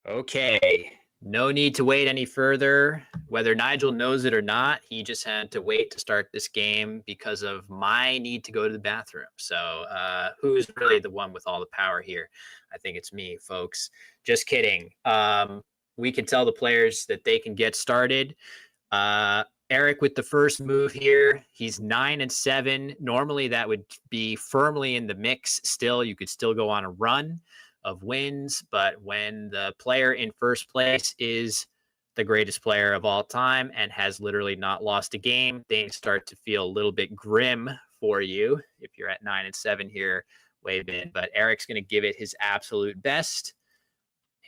Okay, no need to wait any further. Whether Nigel knows it or not, he just had to wait to start this game because of my need to go to the bathroom. So, who's really the one with all the power here? I think it's me, folks. Just kidding. We can tell the players that they can get started. Eric with the first move here. He's 9-7. Normally, that would be firmly in the mix. Still, you could still go on a run of wins, but when the player in first place is the greatest player of all time and has literally not lost a game, things start to feel a little bit grim for you if you're at 9-7 here, Weibin. But Eric's going to give it his absolute best,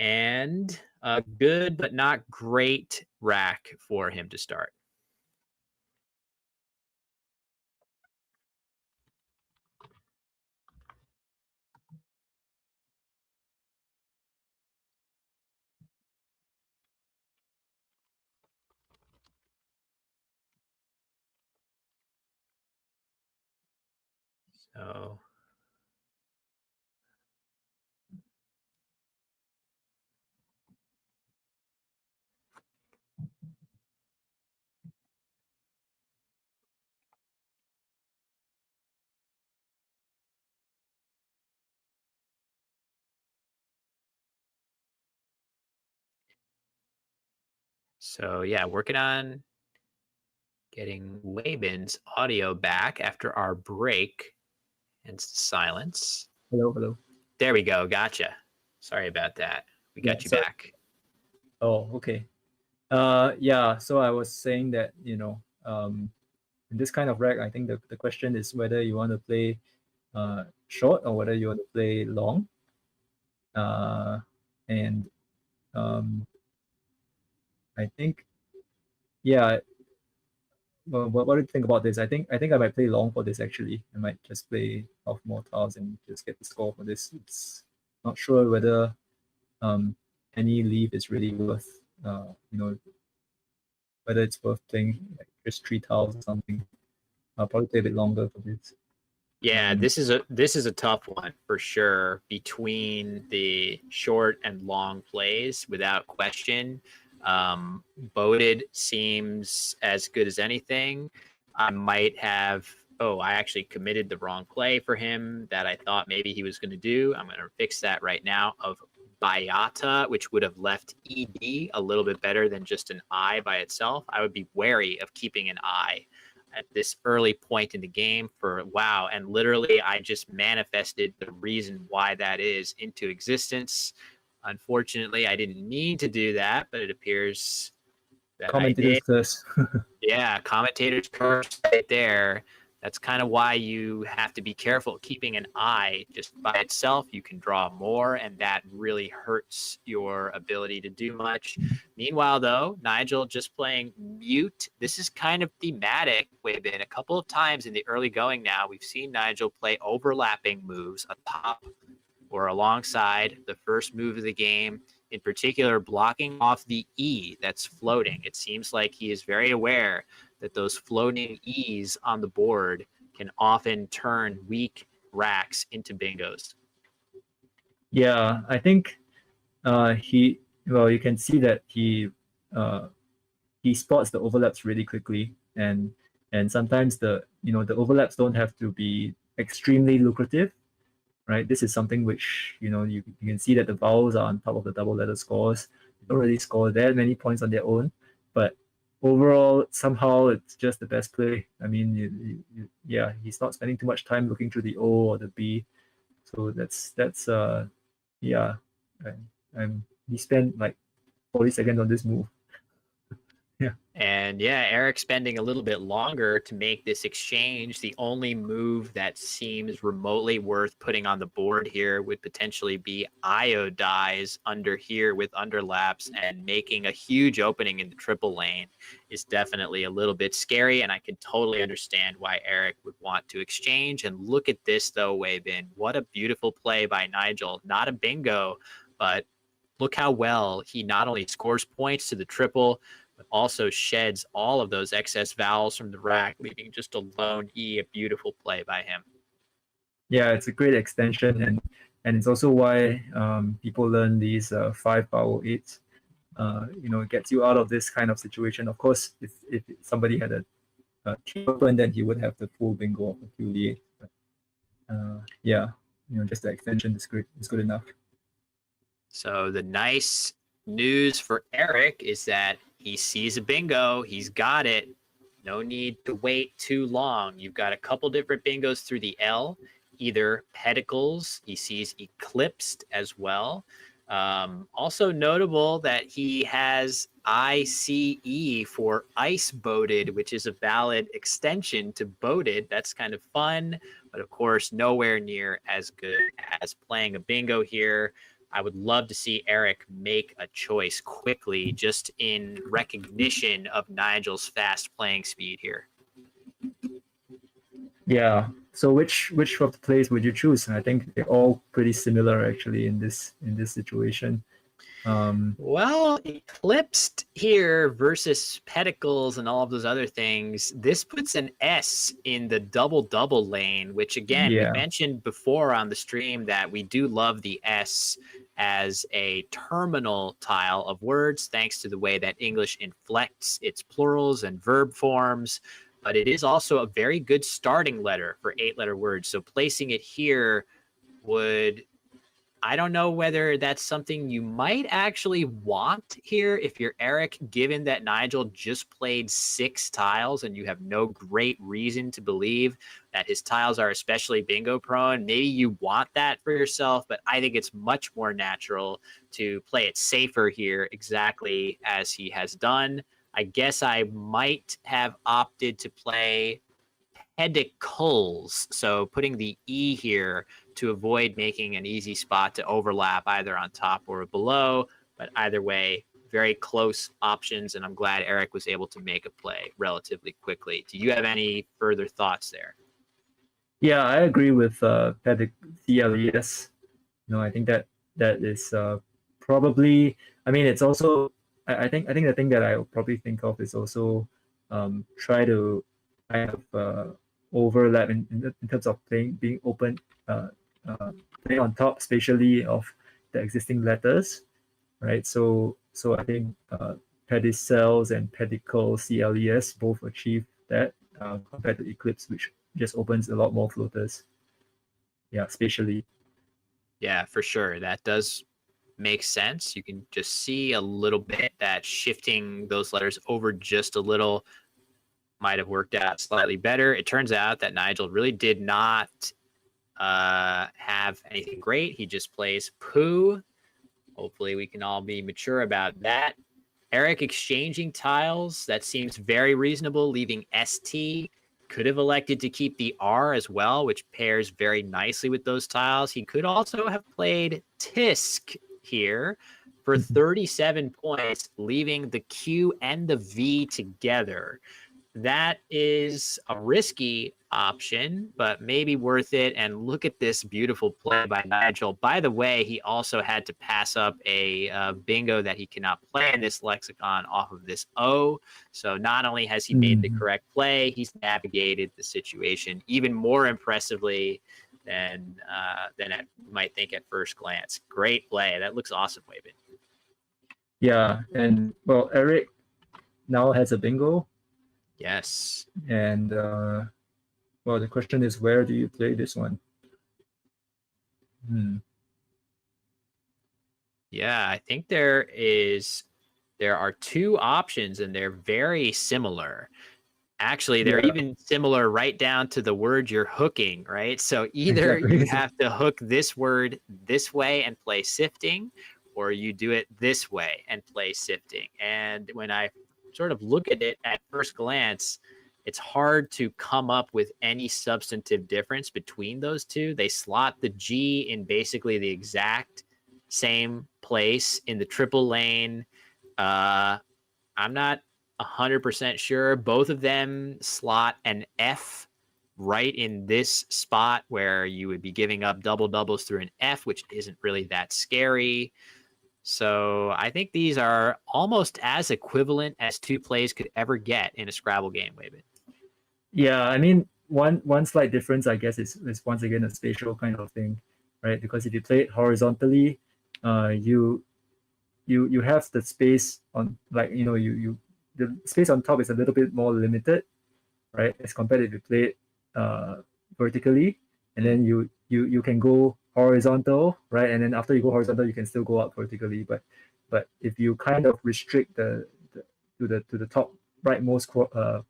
and a good but not great rack for him to start. So yeah, working on getting Weibin's audio back after our break and silence. Hello. There we go. Gotcha. Sorry about that. We got you back. Oh, okay. Yeah, so I was saying that, in this kind of rack, I think the question is whether you want to play short or whether you want to play long. And I think, yeah, well, what do you think about this? I think I might play long for this, actually. I might just play off more tiles and just get the score for this. It's not sure whether any leave is really worth, whether it's worth playing like just 3 tiles or something. I'll probably play a bit longer for this. Yeah, this is a tough one for sure between the short and long plays, without question. Boated seems as good as anything. I might have. Oh, I actually committed the wrong play for him that I thought maybe he was going to do. I'm going to fix that right now. Of Bayata, which would have left ED a little bit better than just an I by itself. I would be wary of keeping an I at this early point in the game for wow. And literally, I just manifested the reason why that is into existence. Unfortunately, I didn't mean to do that, but it appears that I did. Curse. Yeah, commentator's curse right there. That's kind of why you have to be careful keeping an eye just by itself. You can draw more, and that really hurts your ability to do much. Meanwhile, though, Nigel just playing mute. This is kind of thematic. We've been a couple of times in the early going now. We've seen Nigel play overlapping moves atop or alongside the first move of the game, in particular blocking off the E that's floating. It seems like he is very aware that those floating E's on the board can often turn weak racks into bingos. Yeah, I think you can see that he spots the overlaps really quickly, and sometimes the overlaps don't have to be extremely lucrative, right? This is something which you can see that the vowels are on top of the double letter scores. They don't really score that many points on their own, but overall somehow it's just the best play. I mean, yeah, he's not spending too much time looking through the O or the B, so that's yeah. He spent like 40 seconds on this move. Yeah. And yeah, Eric spending a little bit longer to make this exchange. The only move that seems remotely worth putting on the board here would potentially be Iodize under here with underlaps, and making a huge opening in the triple lane is definitely a little bit scary. And I can totally understand why Eric would want to exchange. And look at this though, Weibin. What a beautiful play by Nigel. Not a bingo, but look how well he not only scores points to the triple, but also sheds all of those excess vowels from the rack, leaving just a lone E. A beautiful play by him. Yeah, it's a great extension, and and it's also why people learn these 5 power 8s. It gets you out of this kind of situation. Of course, if somebody had a king open, then he would have the full bingo of a QD8. But yeah, just the extension is good. Is good enough. So the nice news for Eric is that he sees a bingo. He's got it. No need to wait too long. You've got a couple different bingos through the L, either pedicles. He sees eclipsed as well. Also notable that he has ICE for ice boated, which is a valid extension to boated. That's kind of fun, but of course, nowhere near as good as playing a bingo here. I would love to see Eric make a choice quickly, just in recognition of Nigel's fast playing speed here. Yeah. So which of the plays would you choose? I think they're all pretty similar actually in this situation. Well, eclipsed here versus pedicles and all of those other things, this puts an S in the double lane, which again, we mentioned before on the stream that we do love the S as a terminal tile of words, thanks to the way that English inflects its plurals and verb forms. But it is also a very good starting letter for 8-letter words. So placing it here would... I don't know whether that's something you might actually want here if you're Eric, given that Nigel just played 6 tiles and you have no great reason to believe that his tiles are especially bingo prone. Maybe you want that for yourself, but I think it's much more natural to play it safer here, exactly as he has done. I guess I might have opted to play pedicles, so putting the E here to avoid making an easy spot to overlap either on top or below. But either way, very close options, and I'm glad Eric was able to make a play relatively quickly. Do you have any further thoughts there? Yeah, I agree with CLES. I think that is probably. I mean, it's also. I think the thing that I'll probably think of is also try to kind of overlap in terms of being open, playing on top, spatially of the existing letters, right? So I think pedicels and pedicle CLES both achieve that compared to Eclipse, which just opens a lot more floaters. Yeah, spatially. Yeah, for sure. That does make sense. You can just see a little bit that shifting those letters over just a little might have worked out slightly better. It turns out that Nigel really did not have anything great. He just plays poo. Hopefully we can all be mature about that. Eric exchanging tiles, that seems very reasonable, leaving ST. Could have elected to keep the R as well, which pairs very nicely with those tiles. He could also have played Tisk here for 37 points, leaving the Q and the V together. That is a risky option, but maybe worth it. And look at this beautiful play by Nigel. By the way, he also had to pass up a bingo that he cannot play in this lexicon off of this O. So not only has he made the correct play, he's navigated the situation even more impressively than I might think at first glance. Great play. That looks awesome, Weibin. Yeah, and well, Eric now has a bingo. Yes. And well, the question is, where do you play this one? Yeah, I think there are 2 options, and they're very similar. Actually, they're even similar right down to the word you're hooking, right? So either you have to hook this word this way and play sifting, or you do it this way and play sifting. And when I sort of look at it at first glance, it's hard to come up with any substantive difference between those two. They slot the G in basically the exact same place in the triple lane. I'm not 100% sure. Both of them slot an F right in this spot where you would be giving up double doubles through an F, which isn't really that scary. So I think these are almost as equivalent as 2 plays could ever get in a Scrabble game, Weibin. Yeah, I mean, one slight difference, I guess, is once again a spatial kind of thing. right? Because if you play it horizontally, you have the space on, like, the space on top is a little bit more limited, right? As compared if you play it vertically, and then you can go horizontal, right? And then after you go horizontal, you can still go up vertically. But if you kind of restrict to the top rightmost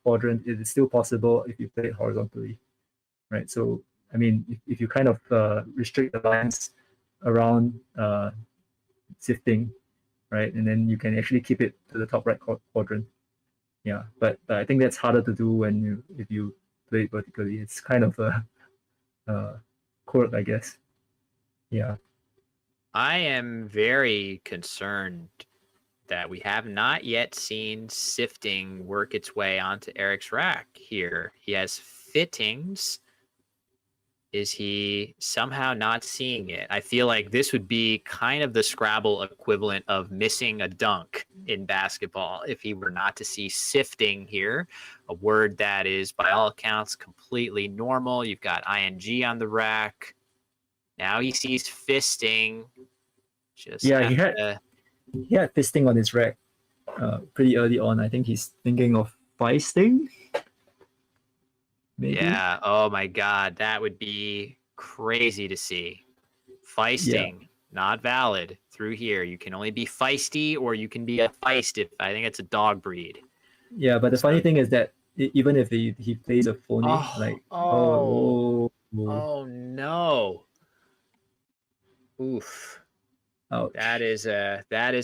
quadrant, it is still possible if you play it horizontally, right? So I mean, if you kind of restrict the lines around sifting, right, and then you can actually keep it to the top right quadrant. Yeah, but I think that's harder to do if you play it vertically. It's kind of a quirk, I guess. Yeah. I am very concerned that we have not yet seen sifting work its way onto Eric's rack here. He has fittings. Is he somehow not seeing it? I feel like this would be kind of the Scrabble equivalent of missing a dunk in basketball if he were not to see sifting here, a word that is, by all accounts, completely normal. You've got ing on the rack. Now he sees fisting. Just Yeah, have he had fisting on his rack pretty early on. I think he's thinking of feisting, maybe. Yeah. Oh my God. That would be crazy to see. Feisting, not valid through here. You can only be feisty or you can be a feist if I think it's a dog breed. Yeah, but the funny thing is that even if he plays a phony, oh no. Oof. Ouch. That is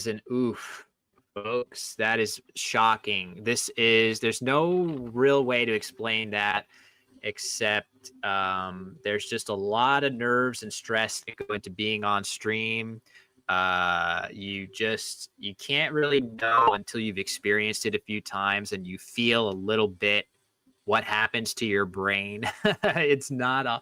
an oof, folks. That is shocking. There's no real way to explain that except there's just a lot of nerves and stress that go into being on stream. You can't really know until you've experienced it a few times and you feel a little bit what happens to your brain. it's not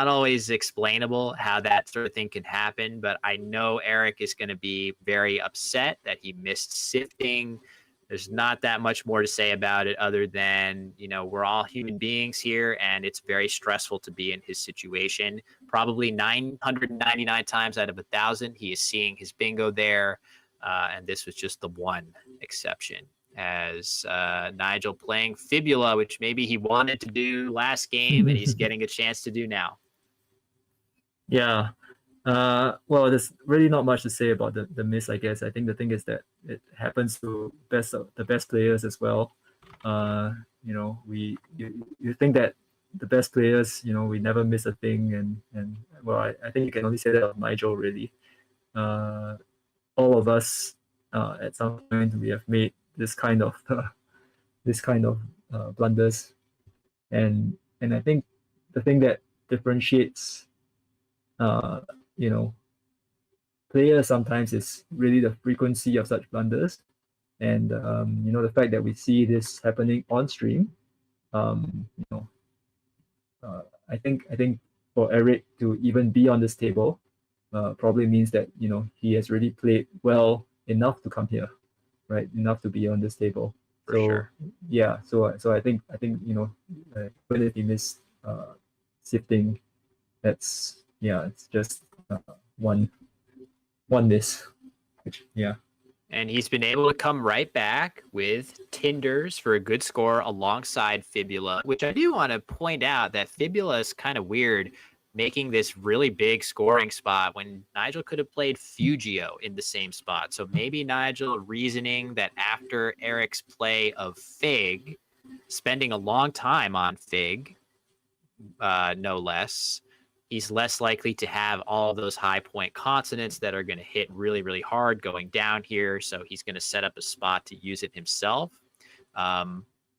always explainable how that sort of thing can happen, but I know Eric is going to be very upset that he missed sifting. There's not that much more to say about it other than, we're all human beings here and it's very stressful to be in his situation. Probably 999 times out of 1,000, he is seeing his bingo there. And this was just the one exception, as Nigel playing Fibula, which maybe he wanted to do last game and he's getting a chance to do now. Yeah. Well, there's really not much to say about the miss, I guess. I think the thing is that it happens to the best players as well. You think that the best players, we never miss a thing, and well, I think you can only say that of Nigel, really. All of us, at some point, we have made this kind of blunders, and I think the thing that differentiates players sometimes is really the frequency of such blunders, and the fact that we see this happening on stream. I think for Eric to even be on this table probably means that he has really played well enough to come here, right? Enough to be on this table. For sure. Yeah, so I think even if he missed sifting, it's just one miss, which And he's been able to come right back with Tinders for a good score alongside Fibula, which I do want to point out that Fibula is kind of weird, making this really big scoring spot when Nigel could have played Fugio in the same spot. So maybe Nigel reasoning that after Eric's play of Fig, spending a long time on Fig, no less, he's less likely to have all of those high point consonants that are going to hit really, really hard going down here. So he's going to set up a spot to use it himself.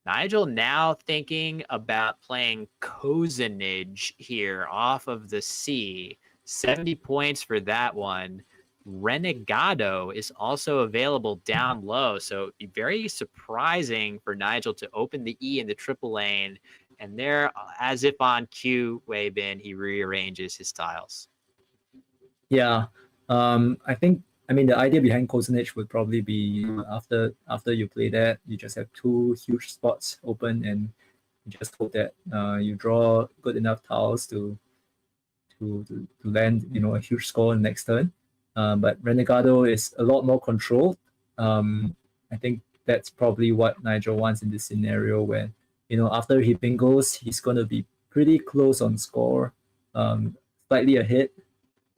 Nigel now thinking about playing cozenage here off of the C. 70 points for that one. Renegado is also available down low. So it'd be very surprising for Nigel to open the E in the triple lane. And there, as if on cue, Weibin, he rearranges his tiles. Yeah. I mean, the idea behind cozenage would probably be after you play that, you just have two huge spots open, and you just hope that you draw good enough tiles to to land, a huge score in the next turn. But Renegado is a lot more controlled. I think that's probably what Nigel wants in this scenario where, after he bingos, he's going to be pretty close on score, slightly ahead,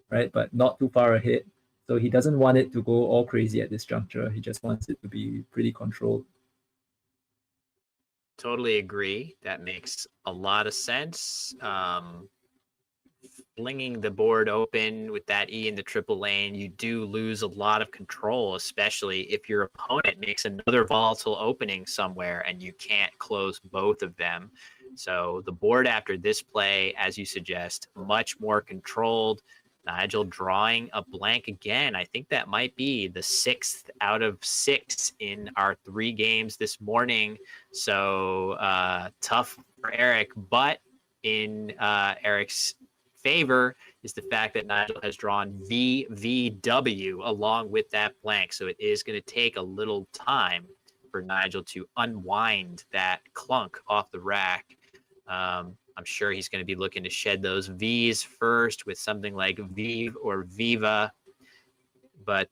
right? But not too far ahead. So he doesn't want it to go all crazy at this juncture. He just wants it to be pretty controlled. Totally agree. That makes a lot of sense. Flinging the board open with that E in the triple lane, you do lose a lot of control, especially if your opponent makes another volatile opening somewhere and you can't close both of them. So the board after this play, as you suggest, much more controlled. Nigel drawing a blank again. I think that might be the 6th out of 6 in our 3 games this morning. So tough for Eric, but in Eric's favor is the fact that Nigel has drawn VVW along with that blank. So it is going to take a little time for Nigel to unwind that clunk off the rack. I'm sure he's going to be looking to shed those V's first with something like Vive or Viva. But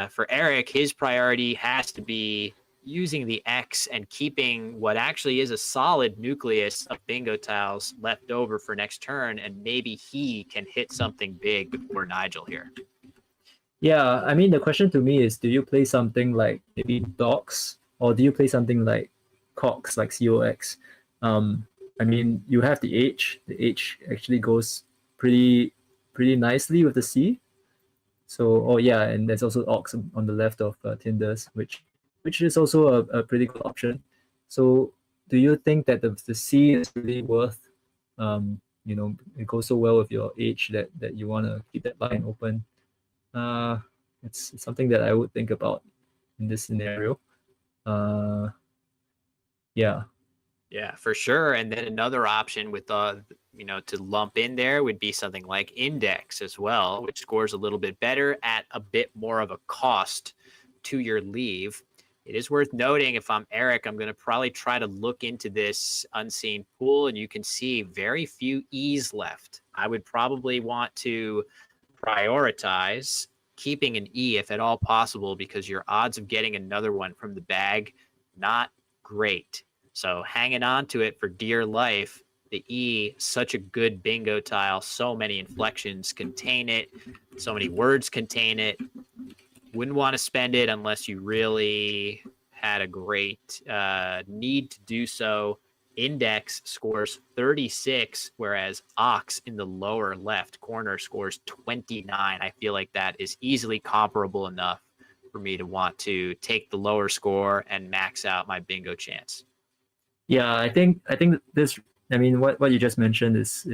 for Eric, his priority has to be using the X and keeping what actually is a solid nucleus of bingo tiles left over for next turn, and maybe he can hit something big before Nigel here. Yeah, I mean, the question to me is, do you play something like maybe Docs, or do you play something like Cox, like COX? I mean, you have the H. The H actually goes pretty nicely with the C. So, oh yeah, and there's also Ox on the left of Tinder's, which is also a pretty good option. So, do you think that the C is really worth? It goes so well with your H that you want to keep that line open. It's something that I would think about in this scenario. Yeah. Yeah, for sure. And then another option with to lump in there would be something like Index as well, which scores a little bit better at a bit more of a cost to your leave. It is worth noting, if I'm Eric, I'm going to probably try to look into this unseen pool, and you can see very few E's left. I would probably want to prioritize keeping an E if at all possible, because your odds of getting another one from the bag, not great. So hanging on to it for dear life. The E, such a good bingo tile. So many inflections contain it. So many words contain it. Wouldn't want to spend it unless you really had a great need to do so. Index scores 36, whereas Ox in the lower left corner scores 29. I feel like that is easily comparable enough for me to want to take the lower score and max out my bingo chance. Yeah, I think this. I mean, what you just mentioned is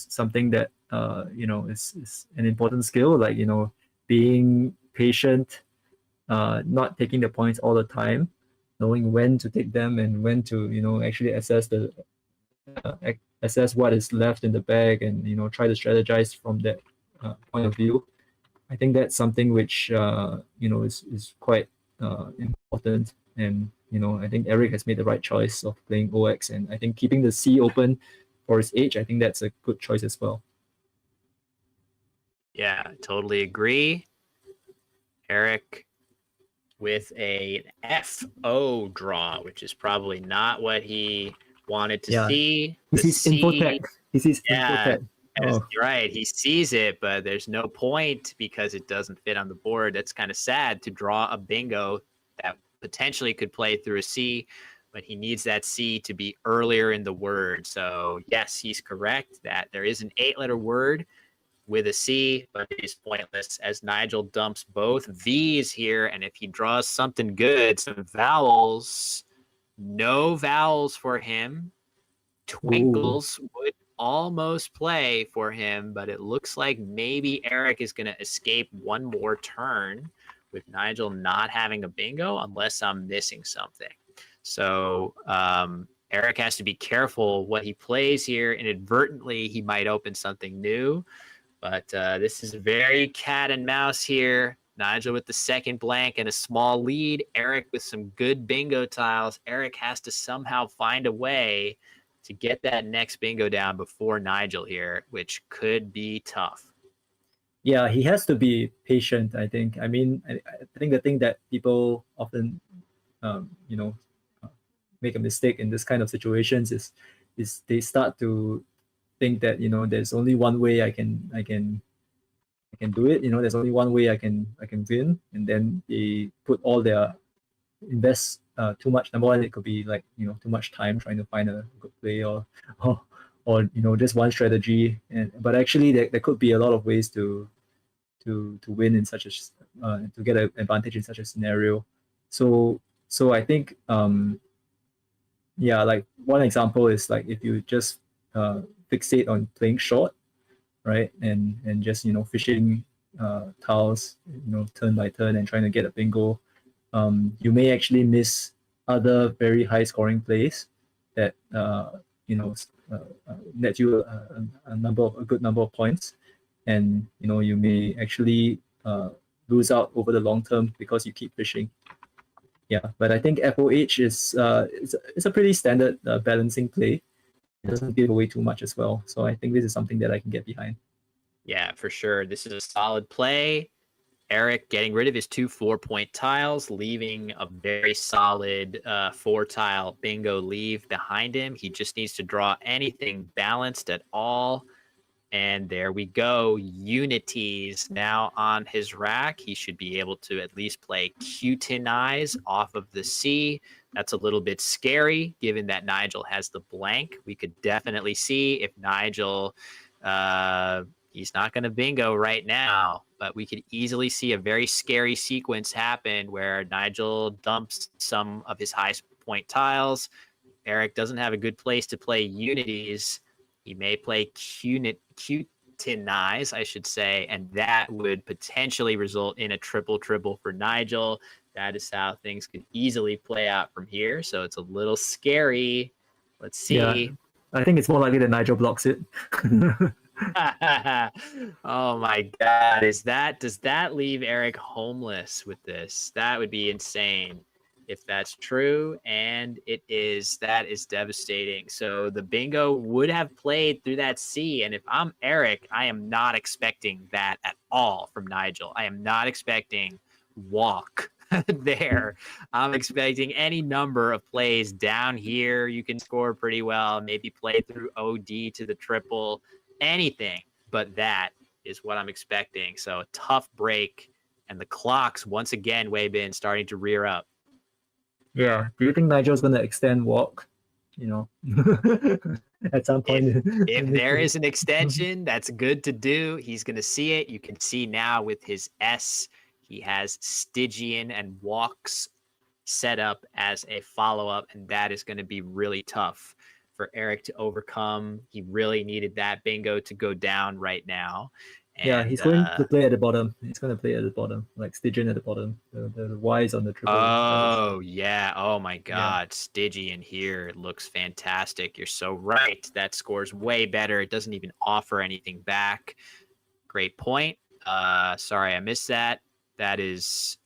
something that is an important skill. Like, being patient, not taking the points all the time, knowing when to take them and when to actually assess what is left in the bag, and try to strategize from that point of view. I think that's something which is quite important. And I think Eric has made the right choice of playing OX, and I think keeping the C open for his H, I think that's a good choice as well. Yeah, totally agree. Eric with a FO draw, which is probably not what he wanted to see. He sees infotech. He sees infotech. You're right. He sees it, but there's no point because it doesn't fit on the board. That's kind of sad to draw a bingo that potentially could play through a C, but he needs that C to be earlier in the word. So yes, he's correct that there is an 8-letter word with a C, but it is pointless as Nigel dumps both V's here. And if he draws something good, some vowels, no vowels for him. Twinkles would almost play for him, but it looks like maybe Eric is going to escape one more turn with Nigel not having a bingo, unless I'm missing something. So Eric has to be careful what he plays here. Inadvertently, he might open something new, but this is very cat and mouse here. Nigel with the second blank and a small lead. Eric with some good bingo tiles. Eric has to somehow find a way to get that next bingo down before Nigel here, which could be tough. Yeah, he has to be patient, I think. I mean, I think the thing that people often, you know, make a mistake in this kind of situations is they start to think that, you know, there's only one way I can do it. You know, there's only one way I can win, and then they put all their invest too much. Number one, it could be like, you know, too much time trying to find a good play, or you know, just one strategy. And but actually, there could be a lot of ways to win in such a to get an advantage in such a scenario. So I think yeah, like one example is like if you just fixate on playing short, right, and just, you know, fishing tiles, you know, turn by turn and trying to get a bingo, you may actually miss other very high scoring plays that you know, net you a good number of points, and you know, you may actually lose out over the long term because you keep fishing. Yeah, but I think FOH is it's a pretty standard balancing play. It doesn't give away too much as well, so I think this is something that I can get behind. Yeah, for sure. This is a solid play. Eric getting rid of his 2 4-point tiles, leaving a very solid 4-tile bingo leave behind him. He just needs to draw anything balanced at all. And there we go. Unities now on his rack. He should be able to at least play Q10 off of the C. That's a little bit scary, given that Nigel has the blank. We could definitely see if Nigel, he's not going to bingo right now, but we could easily see a very scary sequence happen where Nigel dumps some of his high point tiles. Eric doesn't have a good place to play unities. He may play Q10, I should say, and that would potentially result in a triple for Nigel. That is how things could easily play out from here. So it's a little scary. Let's see. Yeah, I think it's more likely that Nigel blocks it. Oh my God. Does that leave Eric homeless with this? That would be insane if that's true, and it is. That is devastating. So the bingo would have played through that C, and if I'm Eric, I am not expecting that at all from Nigel. I am not expecting walk there. I'm expecting any number of plays down here. You can score pretty well, maybe play through OD to the triple, anything but that is what I'm expecting. So a tough break, and the clocks once again, Weibin, starting to rear up. Yeah. Do you think Nigel's gonna extend walk? You know, at some point. If there is an extension, that's good to do. He's going to see it. You can see now with his S, he has Stygian and walks set up as a follow-up, and that is going to be really tough for Eric to overcome. He really needed that bingo to go down right now. And, yeah, he's going to play at the bottom. He's going to play at the bottom, like Stygian at the bottom. The Y is on the triple. Oh, yeah. Oh, my God. Yeah. Stygian here looks fantastic. You're so right. That scores way better. It doesn't even offer anything back. Great point. Sorry, I missed that. That is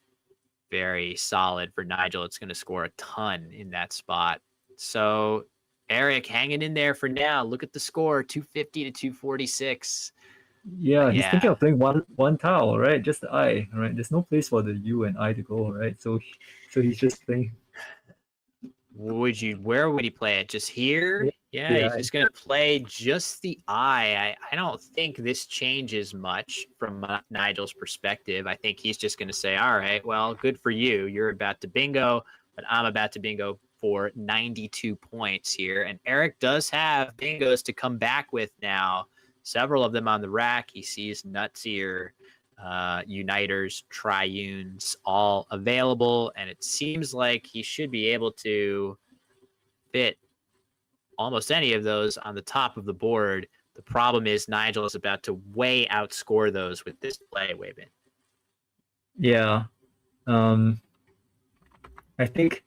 very solid for Nigel. It's going to score a ton in that spot. So Eric hanging in there for now. Look at the score, 250 to 246. Yeah, he's thinking of playing one tile, right? Just the I, right? There's no place for the U and I to go, right? So he's just playing. Where would he play it? Just here? Yeah, he's just gonna play just the I. I don't think this changes much from Nigel's perspective. I think he's just gonna say, all right, well, good for you. You're about to bingo, but I'm about to bingo for 92 points here. And Eric does have bingos to come back with now. Several of them on the rack. He sees Nutsier, Uniters, Triunes, all available. And it seems like he should be able to fit almost any of those on the top of the board. The problem is Nigel is about to way outscore those with this play, Weibin. Yeah. I think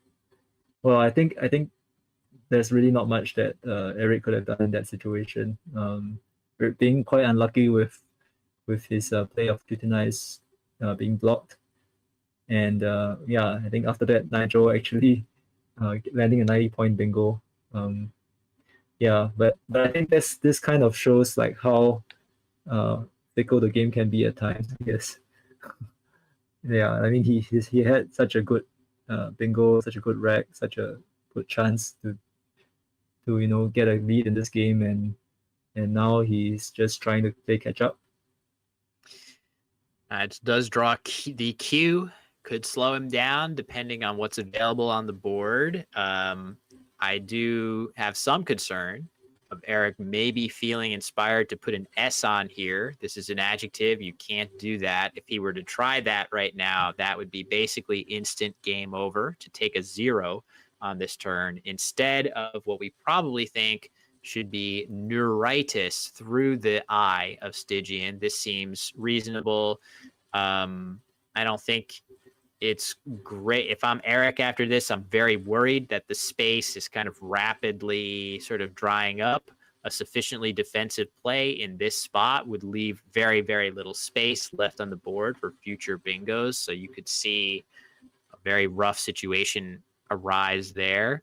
there's really not much that Eric could have done in that situation. Being quite unlucky with his play of Q10 being blocked, and I think after that Nigel actually landing a 90-point bingo. yeah, but I think this kind of shows like how fickle the game can be at times. I guess. Yeah, I mean he had such a good bingo, such a good rack, such a good chance to get a lead in this game, and now he's just trying to play catch up. It does draw the Q, could slow him down depending on what's available on the board. I do have some concern of Eric maybe feeling inspired to put an S on here. This is an adjective. You can't do that. If he were to try that right now, that would be basically instant game over to take a 0 on this turn instead of what we probably think should be neuritis through the eye of Stygian. This seems reasonable. I don't think it's great. If I'm Eric after this, I'm very worried that the space is kind of rapidly sort of drying up. A sufficiently defensive play in this spot would leave very, very little space left on the board for future bingos. So you could see a very rough situation arise there.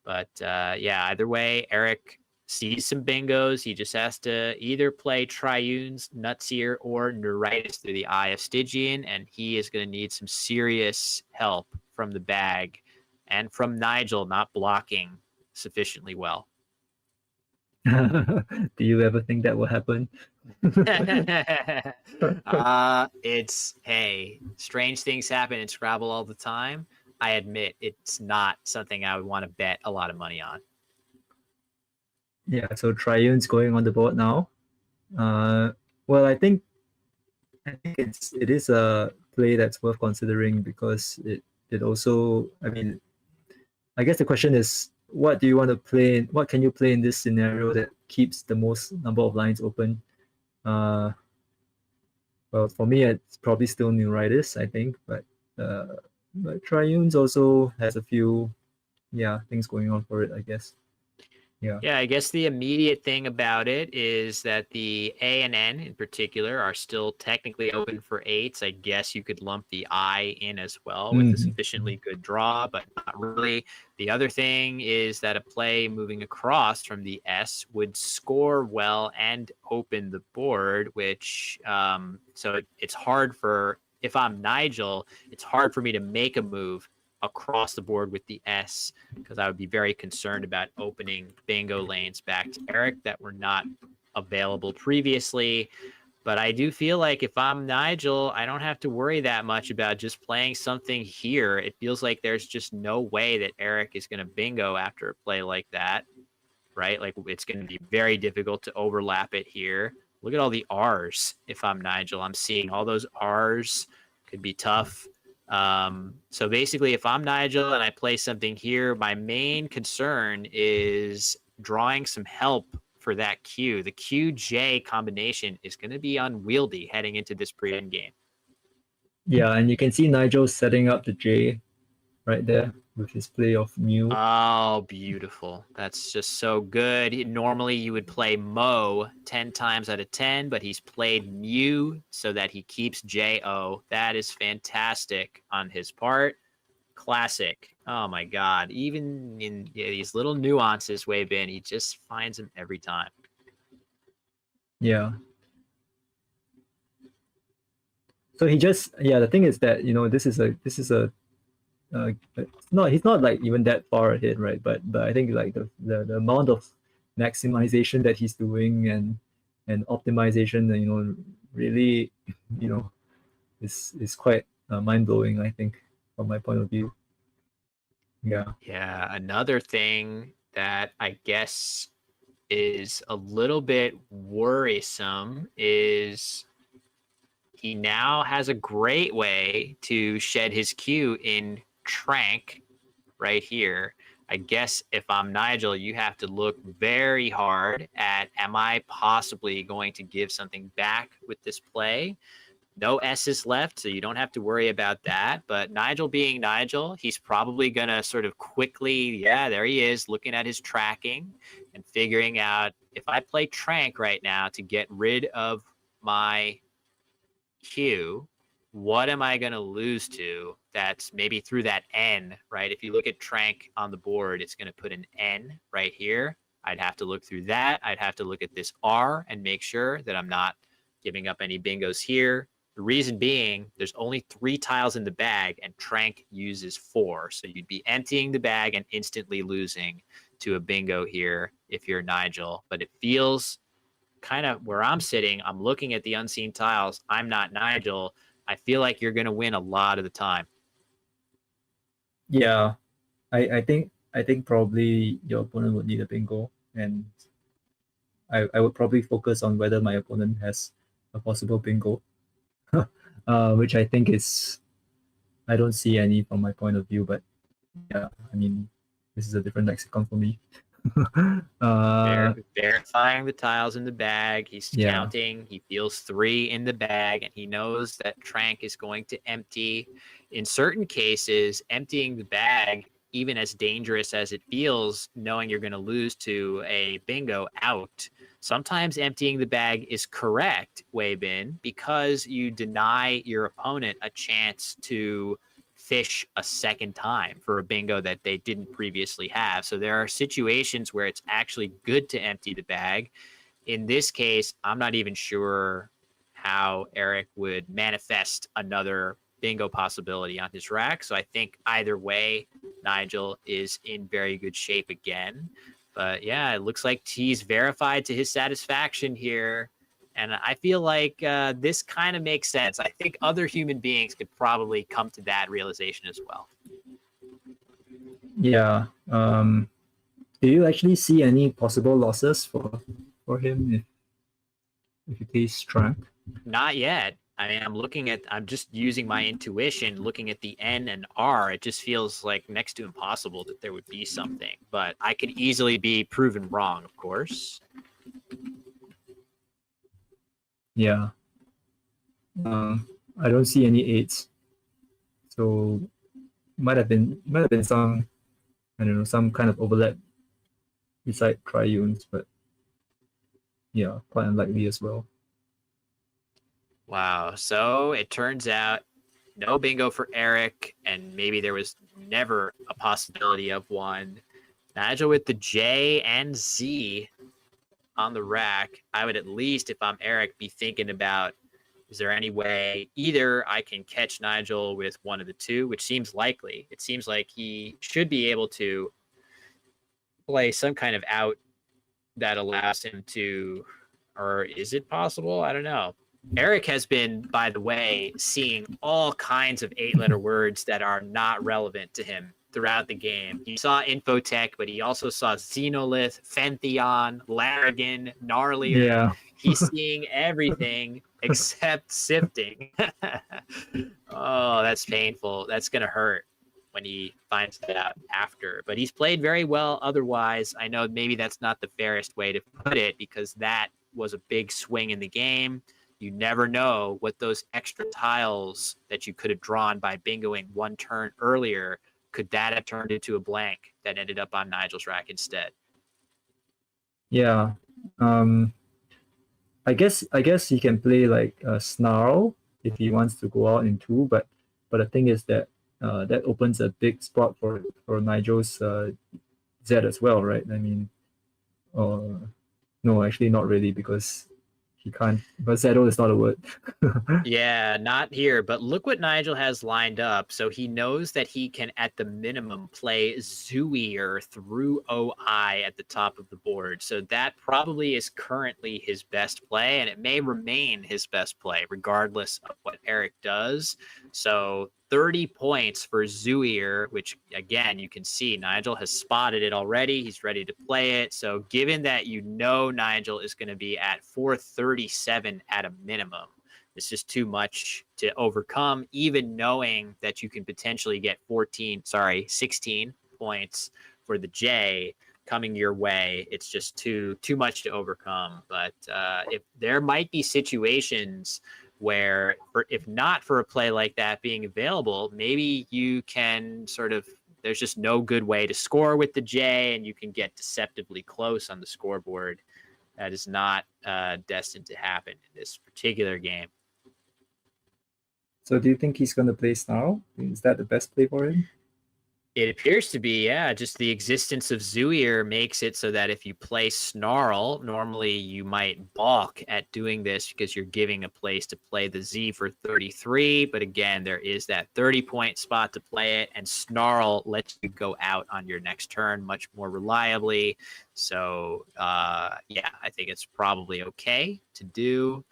But yeah, either way, Eric sees some bingos. He just has to either play Triune's Nutsier or Neuritis through the Eye of Stygian, and he is going to need some serious help from the bag and from Nigel not blocking sufficiently well. Do you ever think that will happen? It's, hey, strange things happen in Scrabble all the time. I admit it's not something I would want to bet a lot of money on. Yeah, so Triune's going on the board now. Well, I think it is a play that's worth considering because it also, I mean, I guess the question is, what do you want to play? What can you play in this scenario that keeps the most number of lines open? Well, for me, it's probably still Neuritis, I think, but Triunes also has a few, things going on for it, I guess. Yeah, I guess the immediate thing about it is that the A and N in particular are still technically open for 8s. I guess you could lump the I in as well with a sufficiently good draw, but not really. The other thing is that a play moving across from the S would score well and open the board, which so it's hard for, if I'm Nigel, it's hard for me to make a move across the board with the S because I would be very concerned about opening bingo lanes back to Eric that were not available previously. But I do feel like if I'm Nigel, I don't have to worry that much about just playing something here. It feels like there's just no way that Eric is going to bingo after a play like that, right? Like it's going to be very difficult to overlap it here. Look at all the R's. If I'm Nigel, I'm seeing all those R's. Could be tough. So basically, if I'm Nigel and I play something here, my main concern is drawing some help for that Q. The QJ combination is going to be unwieldy heading into this pre-end game. Yeah, and you can see Nigel setting up the J right there with his play of Mu. Oh, beautiful. That's just so good. Normally you would play Mo 10 times out of 10, but he's played Mu so that he keeps JO. That is fantastic on his part. Classic. Oh my God. Even in these little nuances, Weibin, he just finds them every time. Yeah. So he just, the thing is that, this is a he's not like even that far ahead, right? But I think like the amount of maximization that he's doing and optimization, really, is quite mind blowing. I think from my point of view. Yeah. Yeah. Another thing that I guess is a little bit worrisome is he now has a great way to shed his Q in Trank right here. I guess if I'm Nigel, you have to look very hard at, am I possibly going to give something back with this play? No S's left, so you don't have to worry about that. But Nigel being Nigel, he's probably going to sort of quickly, there he is, looking at his tracking and figuring out, if I play Trank right now to get rid of my Q, what am I going to lose to that's maybe through that N, right? If you look at Trank on the board, it's going to put an N right here. I'd have to look through that. I'd have to look at this R and make sure that I'm not giving up any bingos here. The reason being, there's only 3 tiles in the bag, and Trank uses 4. So you'd be emptying the bag and instantly losing to a bingo here if you're Nigel. But it feels kind of where I'm sitting, I'm looking at the unseen tiles. I'm not Nigel. I feel like you're going to win a lot of the time. Yeah, I think probably your opponent would need a bingo, and I would probably focus on whether my opponent has a possible bingo, which I think is I don't see any from my point of view, but yeah, I mean, this is a different lexicon for me. Verifying the tiles in the bag. He's Yeah. counting. He feels 3 in the bag, and he knows that Trank is going to empty. In certain cases, emptying the bag, even as dangerous as it feels, knowing you're going to lose to a bingo out, sometimes emptying the bag is correct, Weibin, because you deny your opponent a chance to fish a second time for a bingo that they didn't previously have. So there are situations where it's actually good to empty the bag. In this case, I'm not even sure how Eric would manifest another bingo possibility on his rack. So I think either way, Nigel is in very good shape again. But yeah, it looks like he's verified to his satisfaction here. And I feel like this kind of makes sense. I think other human beings could probably come to that realization as well. Yeah. Do you actually see any possible losses for him if he plays Trank? Not yet. I mean, I'm just using my intuition, looking at the N and R. It just feels like next to impossible that there would be something. But I could easily be proven wrong, of course. Yeah. I don't see any 8s. So might have been some, I don't know, some kind of overlap beside triunes, but yeah, quite unlikely as well. Wow. So it turns out no bingo for Eric, and maybe there was never a possibility of one. Nigel with the J and Z on the rack. I would at least, if I'm Eric, be thinking about, is there any way either I can catch Nigel with one of the two, which seems likely. It seems like he should be able to play some kind of out that allows him to, or is it possible? I don't know. Eric has been, by the way, seeing all kinds of 8-letter words that are not relevant to him throughout the game. He saw Infotech, but he also saw Xenolith, Fentheon, Larigan, Gnarlier. Yeah. He's seeing everything except sifting. Oh, that's painful. That's going to hurt when he finds that out after. But he's played very well otherwise. I know maybe that's not the fairest way to put it, because that was a big swing in the game. You never know what those extra tiles that you could have drawn by bingoing one turn earlier, could that have turned into a blank that ended up on Nigel's rack instead? Yeah. I guess he can play like a Snarl if he wants to go out in 2, but the thing is that that opens a big spot for Nigel's Z as well, right? I mean, no, actually not really, because he can't. But Zero is not a word. Yeah, not here. But look what Nigel has lined up. So he knows that he can, at the minimum, play Zooier through OI at the top of the board. So that probably is currently his best play, and it may remain his best play, regardless of what Eric does. So 30 points for Zooier, which, again, you can see Nigel has spotted it already. He's ready to play it. So given that you know Nigel is going to be at 437 at a minimum, it's just too much to overcome, even knowing that you can potentially get 16 points for the J coming your way. It's just too much to overcome. But if there might be situations where, if not for a play like that being available, maybe you can there's just no good way to score with the J, and you can get deceptively close on the scoreboard. That is not destined to happen in this particular game. So do you think he's going to play Snarl? Is that the best play for him? It appears to be, yeah. Just the existence of Zooir makes it so that if you play Snarl, normally you might balk at doing this because you're giving a place to play the Z for 33. But again, there is that 30-point spot to play it, and Snarl lets you go out on your next turn much more reliably. So, yeah, I think it's probably okay to do.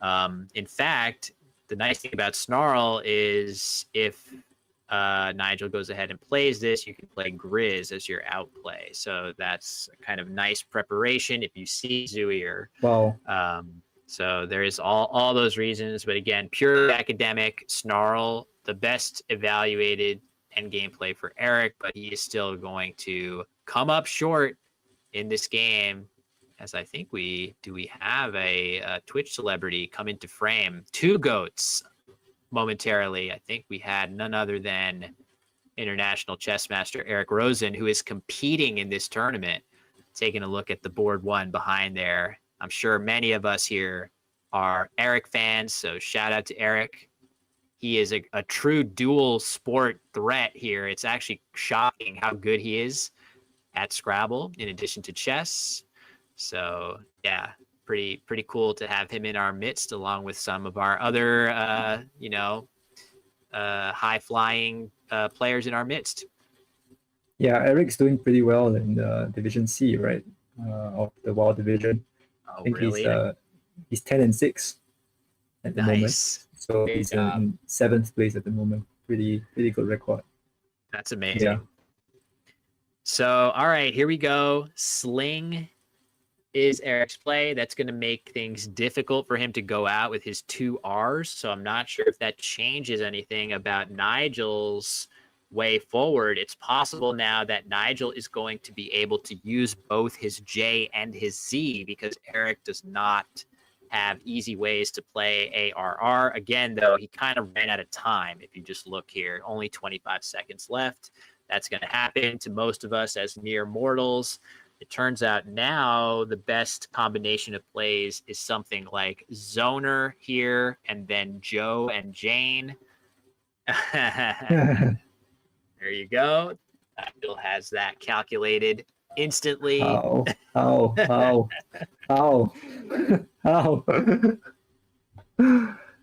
In fact, the nice thing about Snarl is if Nigel goes ahead and plays this, you can play Grizz as your outplay. So that's a kind of nice preparation if you see Zooir. Wow. So there is all those reasons. But again, pure academic, Snarl, the best evaluated endgame play for Eric, but he is still going to come up short in this game. As I think we have a Twitch celebrity come into frame. Two goats momentarily. I think we had none other than international chess master Eric Rosen, who is competing in this tournament. Taking a look at the board one behind there. I'm sure many of us here are Eric fans, so shout out to Eric. He is a true dual sport threat here. It's actually shocking how good he is at Scrabble in addition to chess. So yeah, pretty cool to have him in our midst, along with some of our other high flying players in our midst. Yeah, Eric's doing pretty well in Division C, right? Of the Wild Division. Oh, I think really? he's 10-6 at the moment. Nice. So Good he's job. in 7th place at the moment. Pretty good record. That's amazing. Yeah. So, all right, here we go. Sling is Eric's play. That's going to make things difficult for him to go out with his 2 R's. So I'm not sure if that changes anything about Nigel's way forward. It's possible now that Nigel is going to be able to use both his J and his Z because Eric does not have easy ways to play ARR. Again, though, he kind of ran out of time. If you just look here, only 25 seconds left. That's going to happen to most of us as mere mortals. It turns out now the best combination of plays is something like Zoner here and then Joe and Jane. There you go. Nigel has that calculated instantly. How?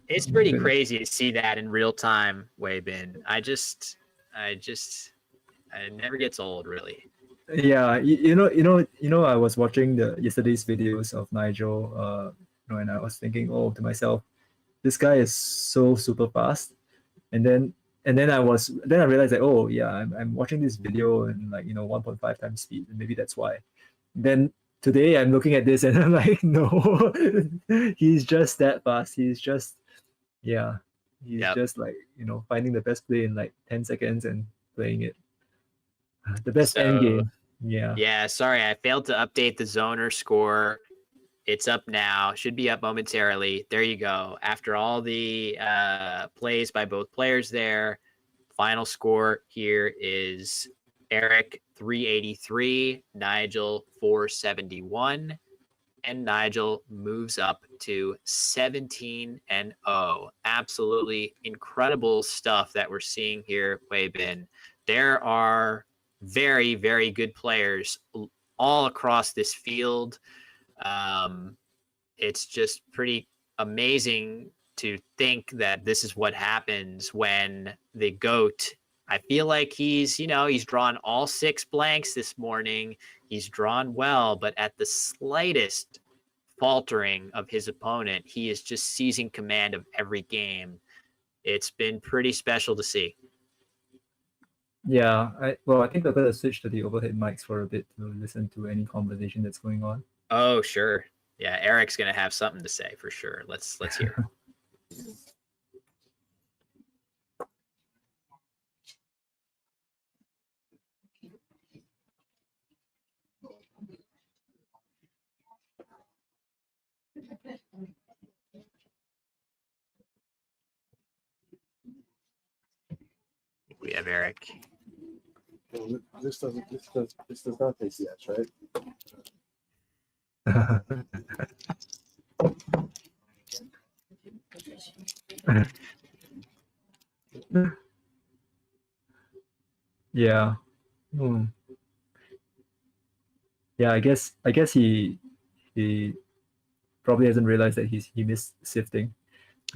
It's pretty crazy to see that in real time, Weibin. It never gets old, really. Yeah, you know, I was watching yesterday's videos of Nigel, and I was thinking, oh, to myself, this guy is so super fast, and then I realized that, oh yeah, I'm watching this video in 1.5 times speed, and maybe that's why. Then today I'm looking at this and I'm like, no, he's just that fast. He's just just finding the best play in 10 seconds and playing it. The best end game. Yeah. Yeah, sorry, I failed to update the Zoner score. It's up now. Should be up momentarily. There you go. After all the plays by both players there, final score here is Eric 383, Nigel 471, and Nigel moves up to 17-0. Absolutely incredible stuff that we're seeing here, Weibin. There are very, very good players all across this field. It's just pretty amazing to think that this is what happens when the GOAT, I feel like he's drawn all 6 blanks this morning. He's drawn well, but at the slightest faltering of his opponent, he is just seizing command of every game. It's been pretty special to see. Yeah, I think I'm gonna switch to the overhead mics for a bit to listen to any conversation that's going on. Oh, sure. Yeah, Eric's gonna have something to say for sure. Let's hear. We have Eric. This does not taste yet, right? Yeah. Hmm. Yeah, I guess he probably hasn't realized that he missed sifting.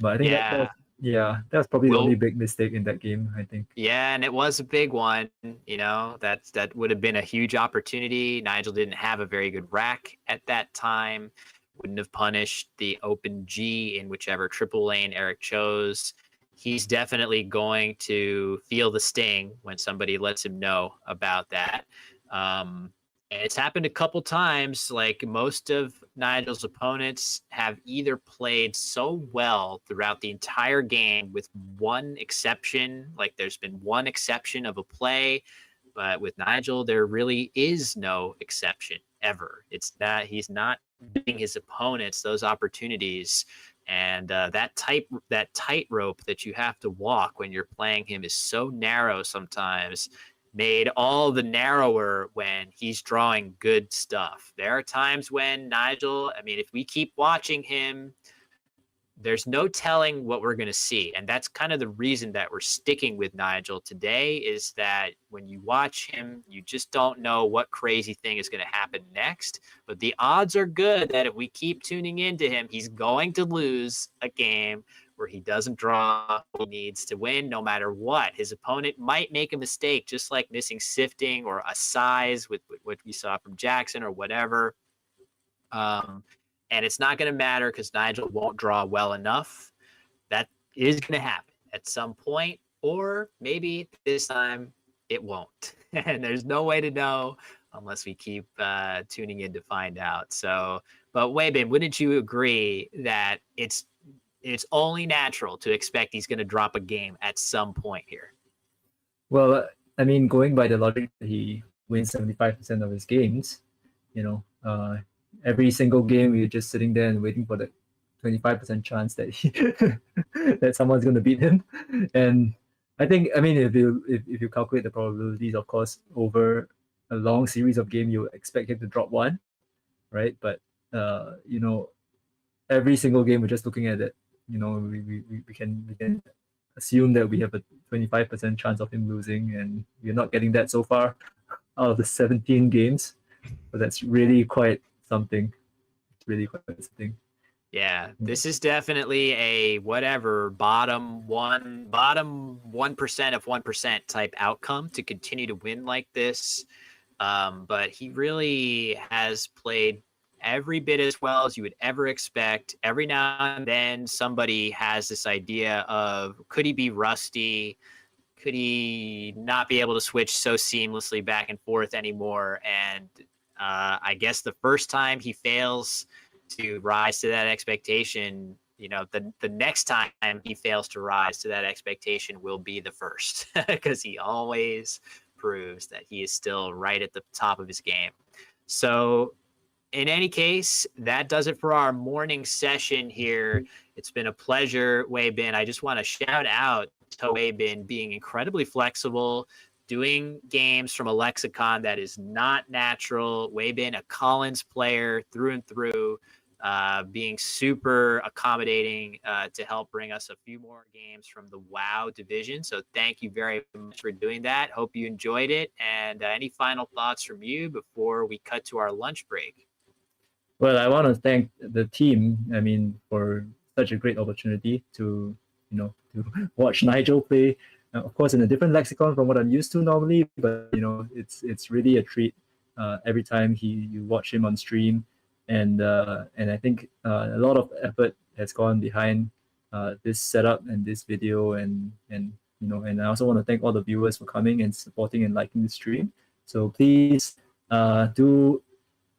But I think that was, Yeah. yeah, that was probably the only Will big mistake in that game, I think. Yeah, and it was a big one. That would have been a huge opportunity. Nigel didn't have a very good rack at that time. Wouldn't have punished the open G in whichever triple lane Eric chose. He's definitely going to feel the sting when somebody lets him know about that. Um, and it's happened a couple times. Like most of Nigel's opponents have either played so well throughout the entire game, with one exception. Like there's been one exception of a play, but with Nigel, there really is no exception ever. It's that he's not giving his opponents those opportunities. And that tightrope that you have to walk when you're playing him is so narrow sometimes, made all the narrower when he's drawing good stuff. There are times when Nigel, I mean, if we keep watching him, there's no telling what we're going to see. And that's kind of the reason that we're sticking with Nigel today, is that when you watch him, you just don't know what crazy thing is going to happen next. But the odds are good that if we keep tuning into him, he's going to lose a game where he doesn't draw what he needs to win, no matter what. His opponent might make a mistake, just like missing sifting or a size with what we saw from Jackson or whatever. And it's not going to matter because Nigel won't draw well enough. That is going to happen at some point, or maybe this time it won't. And there's no way to know unless we keep tuning in to find out. So, but Weibin, wouldn't you agree that it's only natural to expect he's going to drop a game at some point here? Well, I mean, going by the logic that he wins 75% of his games, you know, every single game we're just sitting there and waiting for the 25% chance that that someone's going to beat him. And I think, I mean, if you calculate the probabilities, of course, over a long series of game, you expect him to drop one, right? But you know, every single game we're just looking at it. You know, we can assume that we have a 25% chance of him losing, and we're not getting that so far out of the 17 games. But that's really quite something. It's really quite something. Yeah, this is definitely a whatever bottom 1% of 1% type outcome to continue to win like this. But he really has played every bit as well as you would ever expect. Every now and then somebody has this idea of, could he be rusty? Could he not be able to switch so seamlessly back and forth anymore? And I guess the first time he fails to rise to that expectation, the next time he fails to rise to that expectation will be the first, because he always proves that he is still right at the top of his game. So in any case, that does it for our morning session here. It's been a pleasure, Weibin. I just want to shout out to Weibin being incredibly flexible, doing games from a lexicon that is not natural. Weibin, a Collins player through and through, being super accommodating to help bring us a few more games from the WoW division. So thank you very much for doing that. Hope you enjoyed it. And any final thoughts from you before we cut to our lunch break? Well, I want to thank the team. I mean, for such a great opportunity to, to watch Nigel play. Of course, in a different lexicon from what I'm used to normally, but it's really a treat every time you watch him on stream, and I think a lot of effort has gone behind this setup and this video, and I also want to thank all the viewers for coming and supporting and liking the stream. So please do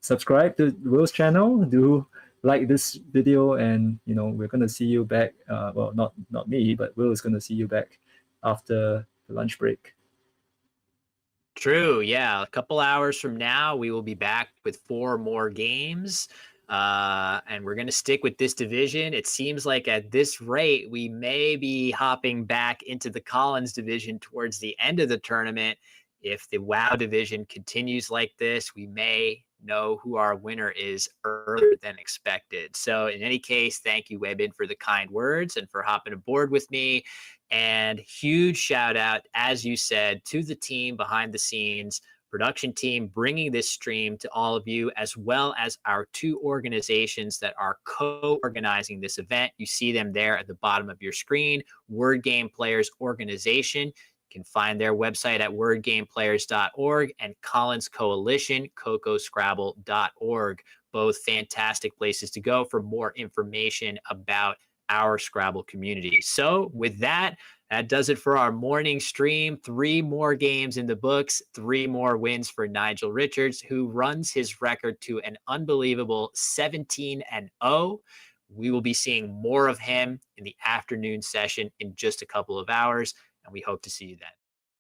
subscribe to Will's channel, do like this video, and we're gonna see you back. Well, not me, but Will is gonna see you back after the lunch break. True. Yeah. A couple hours from now, we will be back with 4 more games. And we're going to stick with this division. It seems like at this rate, we may be hopping back into the Collins division towards the end of the tournament. If the WoW division continues like this, we may know who our winner is earlier than expected. So in any case, thank you, Weibin, for the kind words and for hopping aboard with me. And huge shout out, as you said, to the team behind the scenes, production team bringing this stream to all of you, as well as our two organizations that are co-organizing this event. You see them there at the bottom of your screen, Word Game Players Organization. You can find their website at wordgameplayers.org, and Collins Coalition, cocoscrabble.org. Both fantastic places to go for more information about our Scrabble community. So with that, that does it for our morning stream. 3 more games in the books, 3 more wins for Nigel Richards, who runs his record to an unbelievable 17-0. We will be seeing more of him in the afternoon session in just a couple of hours, and we hope to see you then.